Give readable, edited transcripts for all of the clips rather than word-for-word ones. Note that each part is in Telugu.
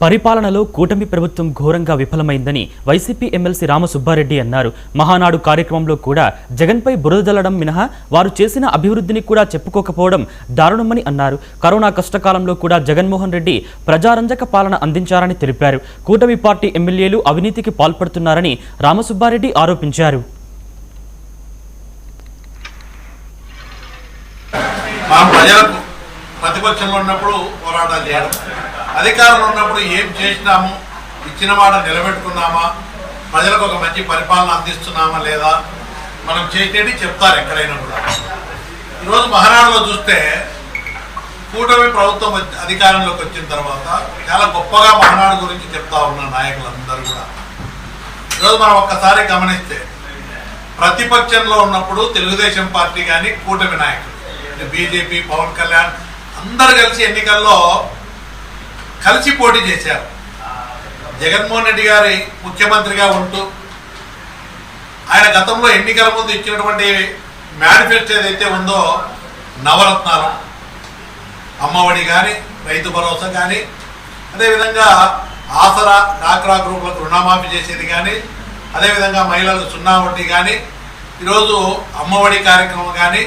పరిపాలనలో కూటమి ప్రభుత్వం ఘోరంగా విఫలమైందని వైసీపీ ఎమ్మెల్సీ రామసుబ్బారెడ్డి అన్నారు. మహానాడు కార్యక్రమంలో కూడా జగన్పై బురద జల్లడం మినహా వారు చేసిన అభివృద్ధిని కూడా చెప్పుకోకపోవడం దారుణమని అన్నారు. కరోనా కష్టకాలంలో కూడా జగన్మోహన్ రెడ్డి ప్రజారంజక పాలన అందించారని తెలిపారు. కూటమి పార్టీ ఎమ్మెల్యేలు అవినీతికి పాల్పడుతున్నారని రామసుబ్బారెడ్డి ఆరోపించారు. ప్రతిపక్షంలో ఉన్నప్పుడు పోరాటాలు చేయడం, అధికారంలో ఉన్నప్పుడు ఏం చేసినాము, ఇచ్చిన మాట నిలబెట్టుకున్నామా, ప్రజలకు ఒక మంచి పరిపాలన అందిస్తున్నామా లేదా మనం చేసేది చెప్తారు ఎక్కడైనా కూడా. ఈరోజు మహానాడులో చూస్తే కూటమి ప్రభుత్వం అధికారంలోకి వచ్చిన తర్వాత చాలా గొప్పగా మహానాడు గురించి చెప్తా ఉన్న నాయకులందరూ కూడా. ఈరోజు మనం ఒక్కసారి గమనిస్తే ప్రతిపక్షంలో ఉన్నప్పుడు తెలుగుదేశం పార్టీ కానీ కూటమి నాయకులు బీజేపీ, పవన్ కళ్యాణ్ అందరు కలిసి ఎన్నికల్లో కలిసి పోటీ చేశారు. జగన్మోహన్ రెడ్డి గారి ముఖ్యమంత్రిగా ఉంటూ ఆయన గతంలో ఎన్నికల ముందు ఇచ్చినటువంటి మేనిఫెస్టో ఏదైతే ఉందో నవరత్నాలు, అమ్మఒడి కానీ, రైతు భరోసా కానీ, అదేవిధంగా ఆసరా డాక్రా గ్రూపులకు రుణమాఫీ చేసేది కానీ, అదేవిధంగా మహిళలకు 0 వడ్డీ కానీ, ఈరోజు అమ్మఒడి కార్యక్రమం కానీ,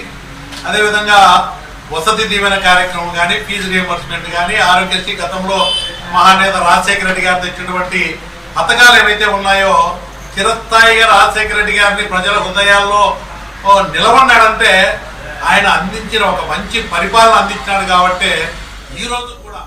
అదేవిధంగా వసతి దీవెన కార్యక్రమం కానీ, ఫీజు రియంబర్స్మెంట్ కానీ, ఆరోగ్యశ్రీ గతంలో మహానేత రాజశేఖర రెడ్డి గారు తెచ్చినటువంటి పథకాలు ఏవైతే ఉన్నాయో చిరస్థాయిగా రాజశేఖర రెడ్డి గారిని ప్రజల హృదయాల్లో నిలబడ్డాడంటే ఆయన అందించిన ఒక మంచి పరిపాలన అందించినాడు. కాబట్టి ఈరోజు కూడా